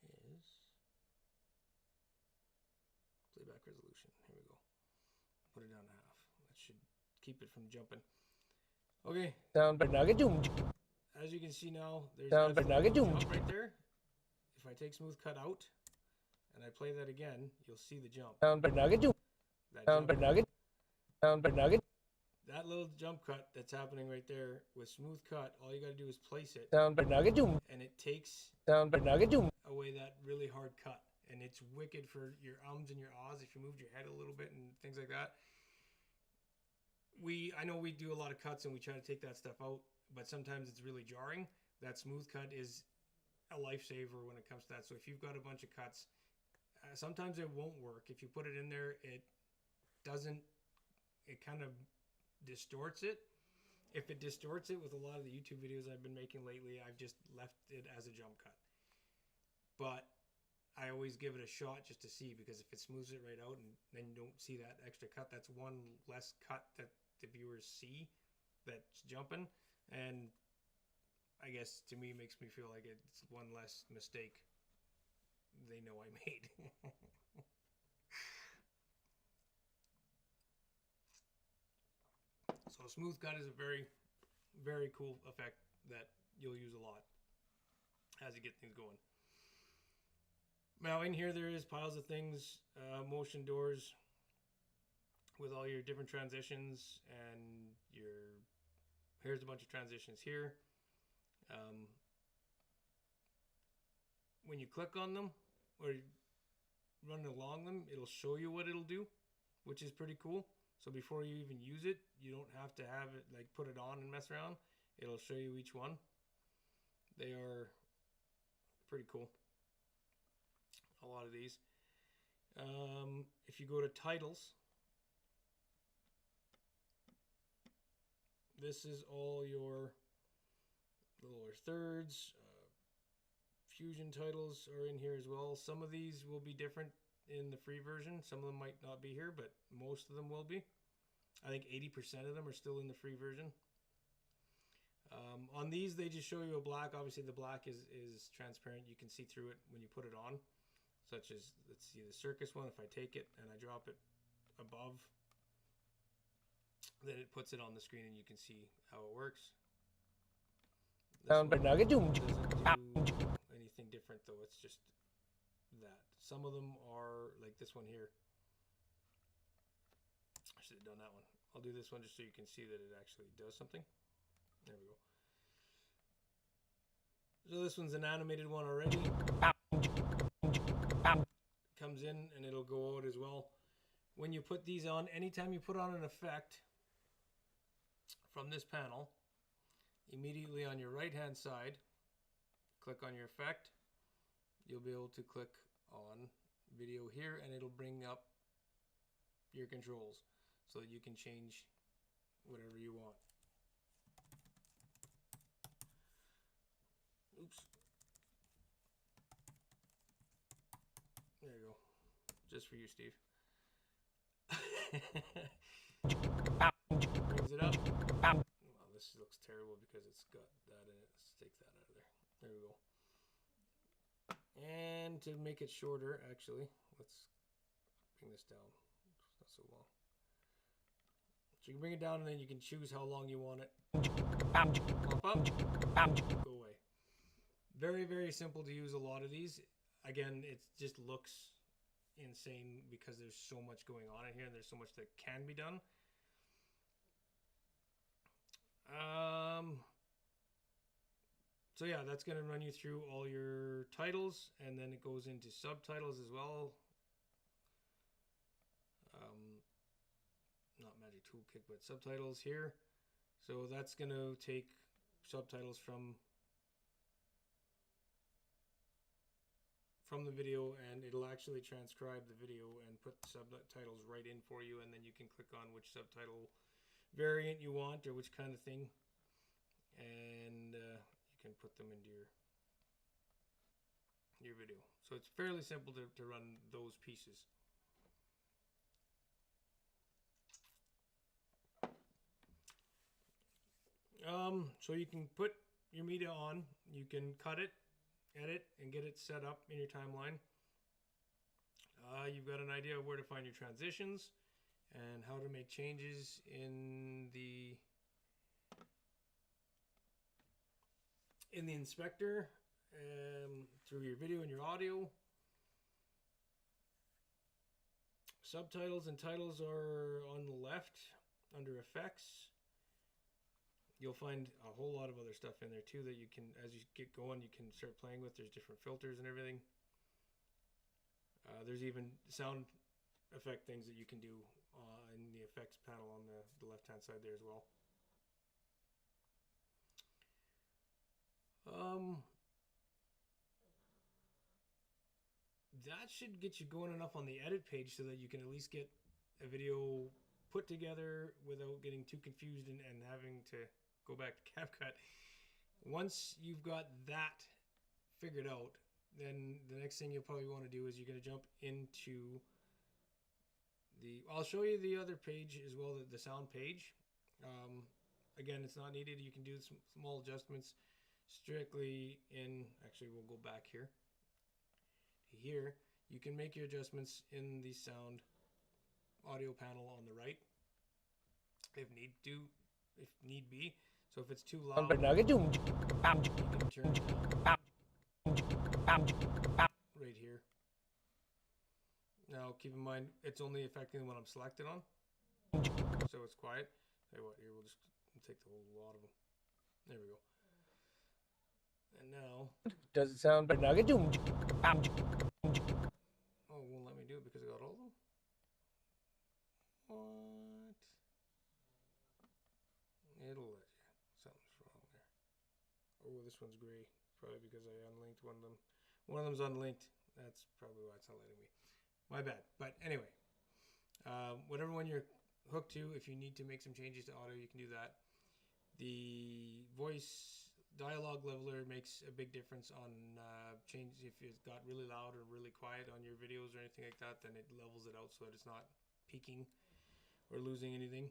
Where is playback resolution? Here we go. Put it down to half. That should keep it from jumping. Okay. Sound but nugget doom. As you can see now, there's Sound but nugget doom. jump right there. If I take smooth cut out and I play that again, you'll see the jump. Sound but nugget doom. That Sound but jump, nugget. Sound but nugget. that little jump cut that's happening right there with smooth cut, all you got to do is place it, Sound but nugget doom. and it takes Sound but nugget doom. away that really hard cut. And it's wicked for your ums and your ahs if you moved your head a little bit and things like that. I know we do a lot of cuts and we try to take that stuff out, but sometimes it's really jarring. That smooth cut is a lifesaver when it comes to that. So if you've got a bunch of cuts, sometimes it won't work. If you put it in there, it kind of distorts it. If it distorts it with a lot of the YouTube videos I've been making lately, I've just left it as a jump cut. But I always give it a shot just to see, because if it smooths it right out and then you don't see that extra cut, that's one less cut that the viewers see that's jumping. And I guess to me makes me feel like it's one less mistake they know I made. So smooth cut is a very, very cool effect that you'll use a lot as you get things going. Now in here there is piles of things, motion doors with all your different transitions, and here's a bunch of transitions here. When you click on them or run along them, it'll show you what it'll do, which is pretty cool. So before you even use it, you don't have to have it like put it on and mess around. It'll show you each one. They are pretty cool, a lot of these. If you go to titles, this is all your lower thirds. Fusion titles are in here as well. Some of these will be different in the free version. Some of them might not be here, but most of them will be. I think 80% of them are still in the free version. On these, they just show you a black. Obviously, the black is transparent. You can see through it when you put it on. Such as, let's see, the circus one. If I take it and I drop it above, then it puts it on the screen and you can see how it works. Sound but nugget doom. Doesn't do anything different though. It's just that. Some of them are like this one here. I should have done that one. I'll do this one just so you can see that it actually does something. There we go. So this one's an animated one already. Comes in and it'll go out as well. When you put these on, anytime you put on an effect from this panel, immediately on your right hand side, click on your effect. You'll be able to click on video here and it'll bring up your controls so that you can change whatever you want. Oops. There you go. Just for you, Steve. Brings it up. Wow, this looks terrible because it's got that in it. Let's take that out of there. There we go. And to make it shorter, actually, let's bring this down. It's not so long. So you can bring it down and then you can choose how long you want it. Pop up, go away. Very, very simple to use a lot of these. Again, it just looks insane because there's so much going on in here and there's so much that can be done. So yeah, that's going to run you through all your titles, and then it goes into subtitles as well. Not Magic Toolkit, but subtitles here. So that's going to take subtitles from from the video, and it'll actually transcribe the video and put subtitles right in for you, and then you can click on which subtitle variant you want or which kind of thing, and you can put them into your video. So it's fairly simple to run those pieces. So you can put your media on, you can cut it, edit, and get it set up in your timeline. You've got an idea of where to find your transitions and how to make changes in the inspector through your video and your audio. Subtitles and titles are on the left under effects. You'll find a whole lot of other stuff in there too that you can, as you get going, you can start playing with. There's different filters and everything. There's even sound effect things that you can do in the effects panel on the left-hand side there as well. That should get you going enough on the edit page so that you can at least get a video put together without getting too confused and having to go back to CapCut. Once you've got that figured out, then the next thing you'll probably want to do is you're going to jump into I'll show you the other page as well, the sound page. Again, it's not needed. You can do some small adjustments strictly in, actually we'll go back here. Here, you can make your adjustments in the sound audio panel on the right if need be. So if it's too loud, you can turn it down right here. Now keep in mind it's only affecting when I'm selected on, so it's quiet. Tell you what, here we'll take the whole lot of them. There we go. And now, does it sound better? oh, it won't let me do it because I got all of them. What? It'll let you. Something's wrong there. Oh, this one's gray. Probably because I unlinked one of them. One of them's unlinked. That's probably why it's not letting me. My bad. But anyway, whatever one you're hooked to, if you need to make some changes to audio, you can do that. The voice dialogue leveler makes a big difference on change. If it's got really loud or really quiet on your videos or anything like that, then it levels it out so that it's not peaking or losing anything.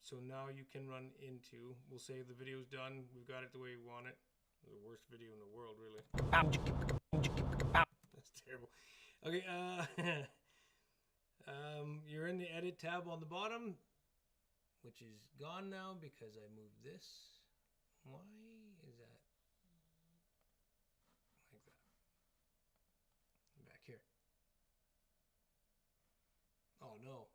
So now you can run into, we'll say the video's done, we've got it the way we want it. The worst video in the world, really. That's terrible. Okay, you're in the edit tab on the bottom, which is gone now because I moved this. Why is that like that? Back here. Oh no.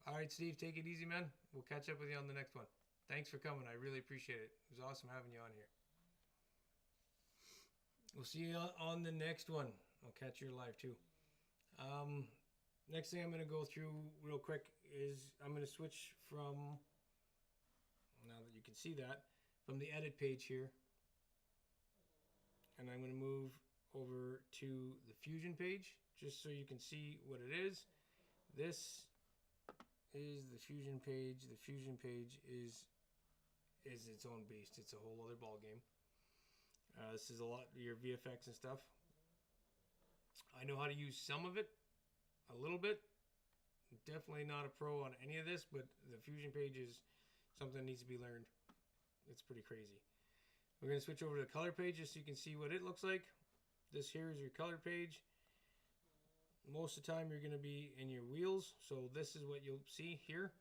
All right, Steve, take it easy, man. We'll catch up with you on the next one. Thanks for coming. I really appreciate it. It was awesome having you on here. We'll see you on the next one. I'll catch you live too. Next thing I'm going to go through real quick is I'm going to switch from, now that you can see that, from the edit page here. And I'm going to move over to the Fusion page just so you can see what it is. This is the Fusion page. The Fusion page is its own beast. It's a whole other ball game. This is a lot your VFX and stuff. I know how to use some of it, a little bit. Definitely not a pro on any of this, but the Fusion page is something that needs to be learned. It's pretty crazy. We're going to switch over to the color page just so you can see what it looks like. This here is your color page. Most of the time you're going to be in your wheels, so this is what you'll see here.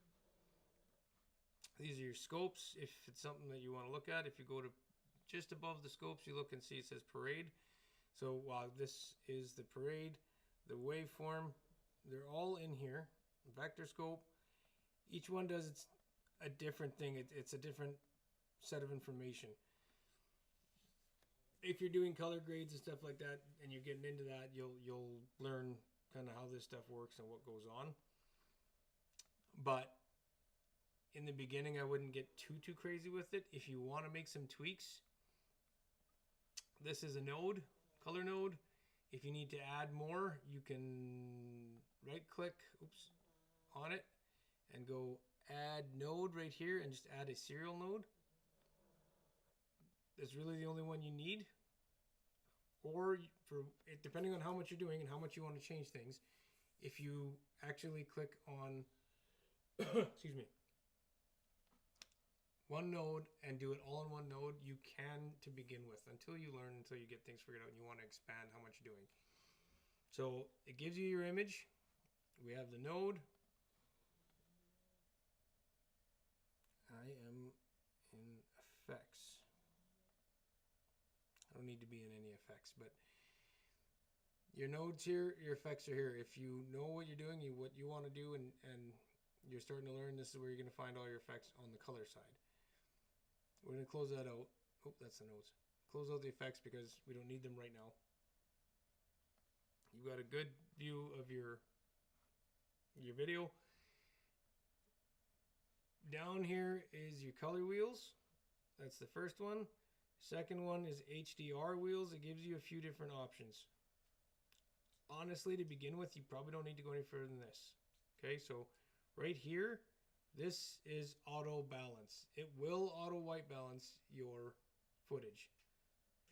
These are your scopes if it's something that you want to look at. If you go to just above the scopes, you look and see it says parade. So while this is the parade, the waveform, they're all in here. Vector scope, each one does a different thing. It's a different set of information. If you're doing color grades and stuff like that, and you're getting into that, you'll learn kind of how this stuff works and what goes on. But in the beginning, I wouldn't get too crazy with it. If you want to make some tweaks, This is a node, color node. If you need to add more, you can right click, on it and go add node right here and just add a serial node. That's really the only one you need. Or for it, depending on how much you're doing and how much you want to change things, if you actually click on excuse me, one node and do it all in one node, you can to begin with, until you learn, until you get things figured out and you want to expand how much you're doing. So it gives you your image. We have the node. I am in effects. I don't need to be in any effects, but your nodes here, your effects are here. If you know what you're doing, what you want to do, and you're starting to learn, this is where you're going to find all your effects on the color side. We're going to close that out. Oh, that's the nodes. Close out the effects because we don't need them right now. You got a good view of your video. Down here is your color wheels. That's the first one. Second one is HDR wheels. It gives you a few different options. Honestly, to begin with, you probably don't need to go any further than this. Okay, so right here, this is auto balance. It will auto white balance your footage.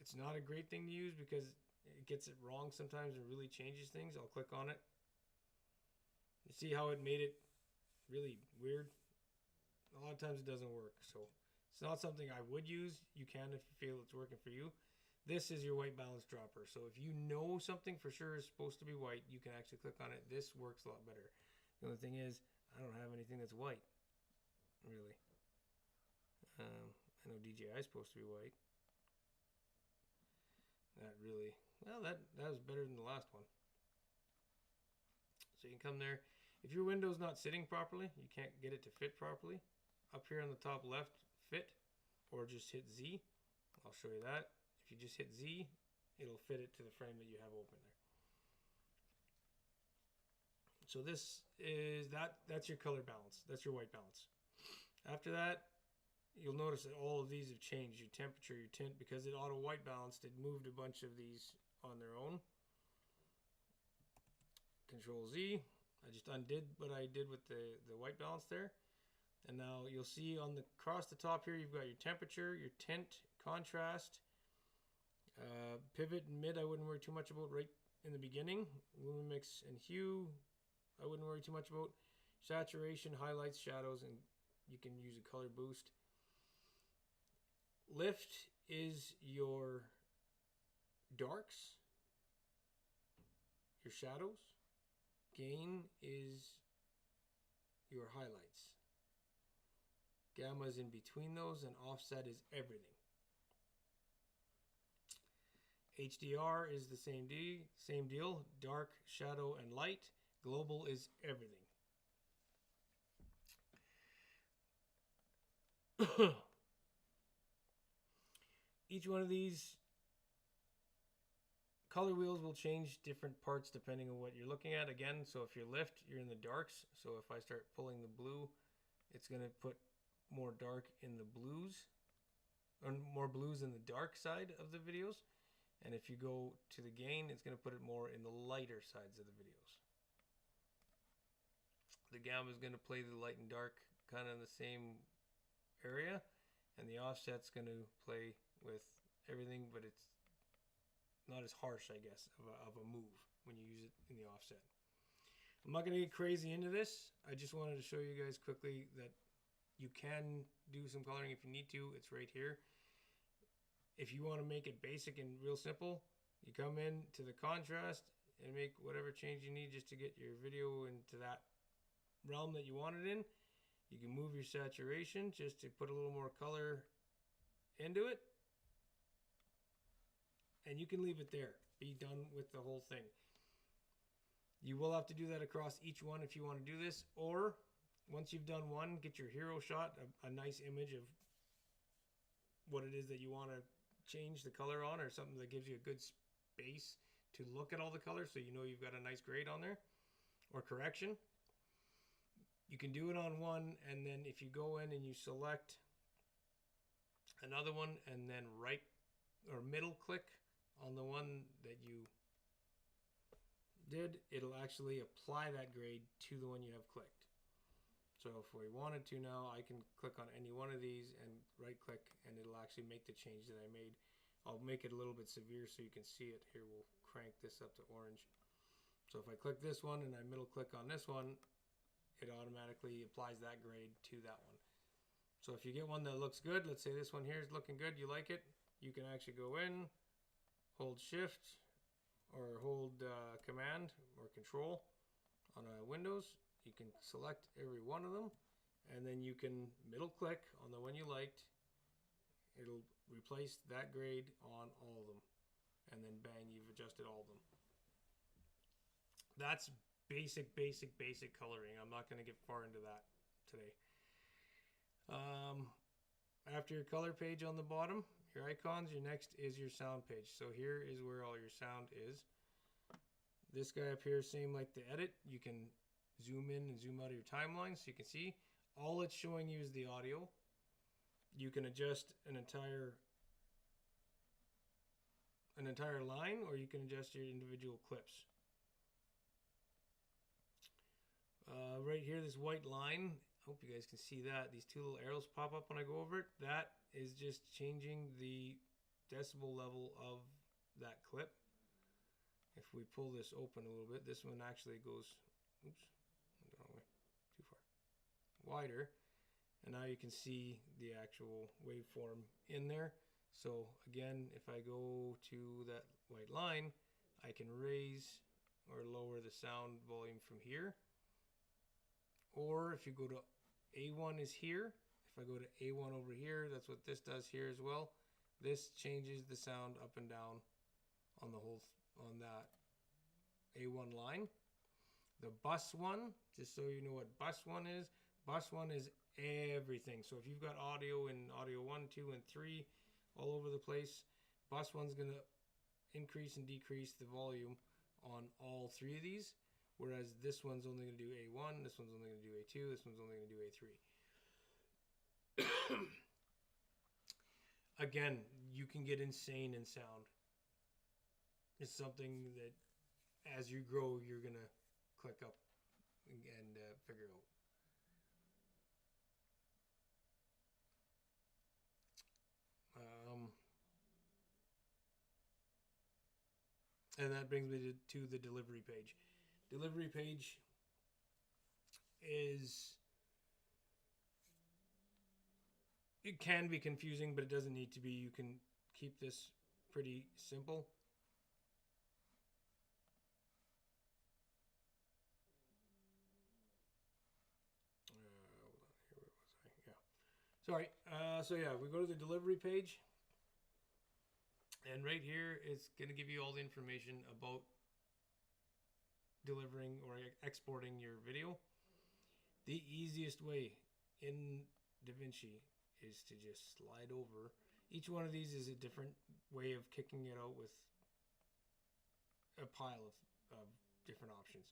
It's not a great thing to use because it gets it wrong sometimes and really changes things. I'll click on it. You see how it made it really weird? A lot of times it doesn't work. So it's not something I would use. You can if you feel it's working for you. This is your white balance dropper. So if you know something for sure is supposed to be white, you can actually click on it. This works a lot better. The only thing is, I don't have anything that's white, really. I know DJI is supposed to be white. Not really. Well, that was better than the last one. So you can come there. If your window's not sitting properly, you can't get it to fit properly, up here on the top left, fit, or just hit Z. I'll show you that. If you just hit Z, it'll fit it to the frame that you have open there. So this is that's your color balance. That's your white balance. After that, you'll notice that all of these have changed. Your temperature, your tint, because it auto white balanced, it moved a bunch of these on their own. Control Z. I just undid what I did with the white balance there. And now you'll see on the across the top here, you've got your temperature, your tint, contrast, pivot and mid. I wouldn't worry too much about right in the beginning. Lumimix and hue, I wouldn't worry too much about. Saturation, highlights, shadows, and you can use a color boost. Lift is your darks, your shadows. Gain is your highlights. Gamma is in between those, and offset is everything. HDR is the same deal. Dark, shadow, and light. Global is everything. Each one of these color wheels will change different parts depending on what you're looking at. Again, so if you're lift, you're in the darks. So if I start pulling the blue, it's going to put more dark in the blues, or more blues in the dark side of the videos. And if you go to the gain, it's going to put it more in the lighter sides of the videos. The gamma is going to play the light and dark kind of in the same area, and the offset's going to play with everything, but it's not as harsh, I guess, of a move when you use it in the offset. I'm not going to get crazy into this. I just wanted to show you guys quickly that you can do some coloring if you need to. It's right here. If you want to make it basic and real simple, you come in to the contrast and make whatever change you need just to get your video into that realm that you want it in. You can move your saturation just to put a little more color into it. And you can leave it there. Be done with the whole thing. You will have to do that across each one if you want to do this. Or once you've done one, get your hero shot, a nice image of what it is that you want to change the color on, or something that gives you a good space to look at all the colors so you know you've got a nice grade on there, or correction. You can do it on one, and then if you go in and you select another one and then right or middle click on the one that you did, it'll actually apply that grade to the one you have clicked. So if we wanted to now, I can click on any one of these and right click, and it'll actually make the change that I made. I'll make it a little bit severe so you can see it. Here, we'll crank this up to orange. So if I click this one and I middle click on this one, it automatically applies that grade to that one. So if you get one that looks good, let's say this one here is looking good, you like it, you can actually go in, hold shift or hold command or control on a Windows. You can select every one of them, and then you can middle click on the one you liked. It'll replace that grade on all of them, and then bang, you've adjusted all of them. That's basic coloring. I'm not going to get far into that today. After your color page on the bottom, your icons, your next is your sound page. So here is where all your sound is. This guy up here, same like the edit. You can zoom in and zoom out of your timeline so you can see. All it's showing you is the audio. You can adjust an entire line, or you can adjust your individual clips. Right here, this white line, hope you guys can see that. These two little arrows pop up when I go over it. That is just changing the decibel level of that clip. If we pull this open a little bit, this one actually goes, oops, wrong way, too far, wider. And now you can see the actual waveform in there. So again, if I go to that white line, I can raise or lower the sound volume from here. Or if you go to A1 is here, if I go to A1 over here, that's what this does here as well. This changes the sound up and down on the whole, on that A1 line. The bus one, just so you know what bus one is everything. So if you've got audio in audio 1, 2, and 3 all over the place, bus one's gonna increase and decrease the volume on all 3 of these. Whereas this one's only going to do A1, this one's only going to do A2, this one's only going to do A3. Again, you can get insane in sound. It's something that as you grow, you're going to click up and figure out. And that brings me to the delivery page. Delivery page is, it can be confusing, but it doesn't need to be. You can keep this pretty simple. Hold on here, where was I? Yeah. Sorry. So yeah, we go to the delivery page, and right here it's going to give you all the information about delivering or exporting your video. The easiest way in DaVinci is to just slide over. Each one of these is a different way of kicking it out with a pile of different options.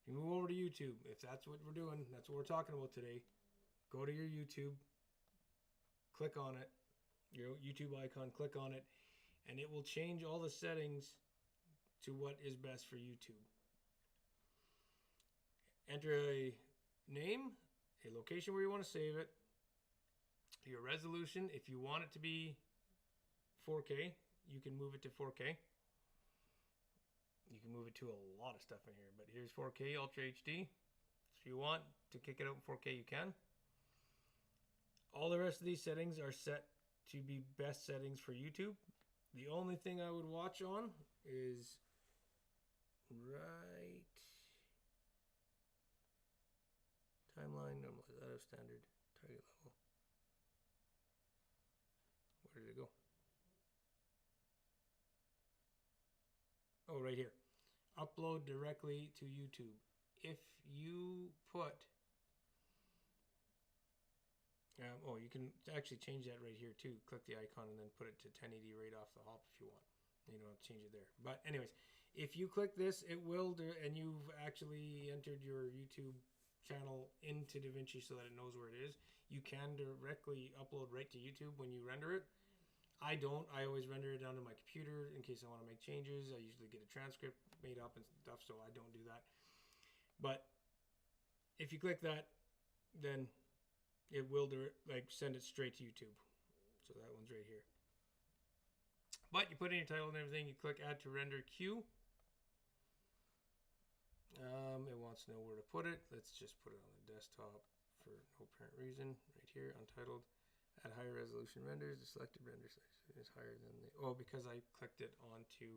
If you move over to YouTube, if that's what we're doing, that's what we're talking about today, go to your YouTube, click on it, your YouTube icon, click on it, and it will change all the settings to what is best for YouTube. Enter a name, a location where you want to save it, your resolution. If you want it to be 4K, you can move it to 4K. You can move it to a lot of stuff in here, but here's 4K Ultra HD. If you want to kick it out in 4K, you can. All the rest of these settings are set to be best settings for YouTube. The only thing I would watch on is right timeline, normalize, auto, standard, target level. Where did it go? Oh, right here. Upload directly to YouTube. If you put, oh, you can actually change that right here too. Click the icon and then put it to 1080 right off the hop if you want. You don't have to change it there. But anyways, if you click this, it will do, and you've actually entered your YouTube channel into DaVinci so that it knows where it is. You can directly upload right to YouTube when you render it. I don't. I always render it down to my computer in case I want to make changes. I usually get a transcript made up and stuff, so I don't do that. But if you click that, then it will send it straight to YouTube. So that one's right here. But you put in your title and everything. You click Add to Render Queue. It wants to know where to put it. Let's just put it on the desktop for no apparent reason. Right here, Untitled. At higher resolution renders, the selected render size is higher than the... Oh, because I clicked it onto...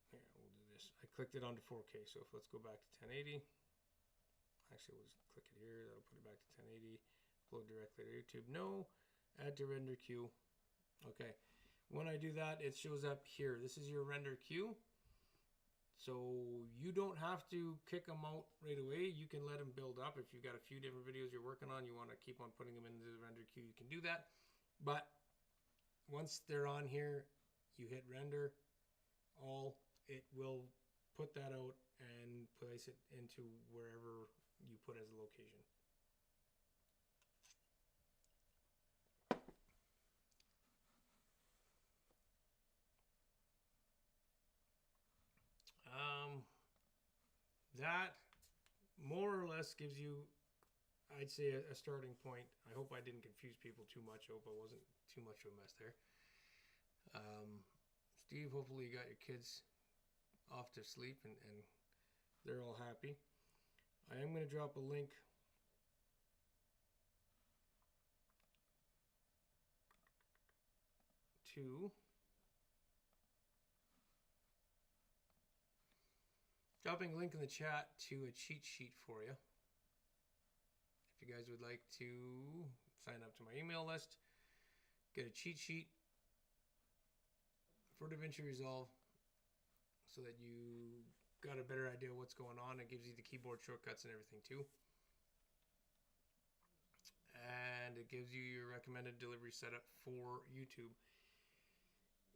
Here, we'll do this. I clicked it onto 4K, so let's go back to 1080. Actually, we'll just click it here. That'll put it back to 1080. Upload directly to YouTube. No. Add to render queue. Okay. When I do that, it shows up here. This is your render queue. So you don't have to kick them out right away. You can let them build up. If you've got a few different videos you're working on, you want to keep on putting them into the render queue, you can do that. But once they're on here, you hit render all, it will put that out and place it into wherever you put as a location. That more or less gives you, I'd say, a starting point. I hope I didn't confuse people too much. I hope I wasn't too much of a mess there. Steve, hopefully you got your kids off to sleep and they're all happy. I am going to drop a link to dropping a link in the chat to a cheat sheet for you. If you guys would like to sign up to my email list, get a cheat sheet for DaVinci Resolve so that you got a better idea of what's going on. It gives you the keyboard shortcuts and everything too. And it gives you your recommended delivery setup for YouTube.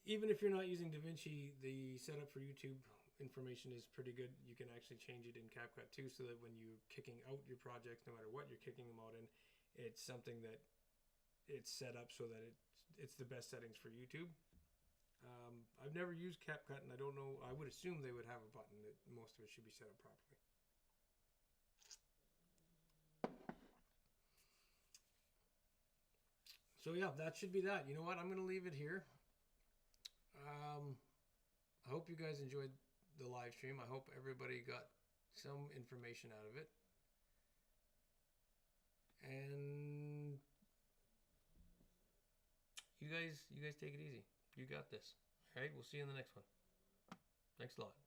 Even if you're not using DaVinci, the setup for YouTube information is pretty good. You can actually change it in CapCut too, so that when you're kicking out your projects, no matter what you're kicking them out in, it's something that it's set up so that it's the best settings for YouTube. I've never used CapCut, and I don't know. I would assume they would have a button that most of it should be set up properly. So yeah, that should be that. You know what? I'm going to leave it here. I hope you guys enjoyed the live stream. I hope everybody got some information out of it. And you guys take it easy. You got this. All right, we'll see you in the next one. Thanks a lot.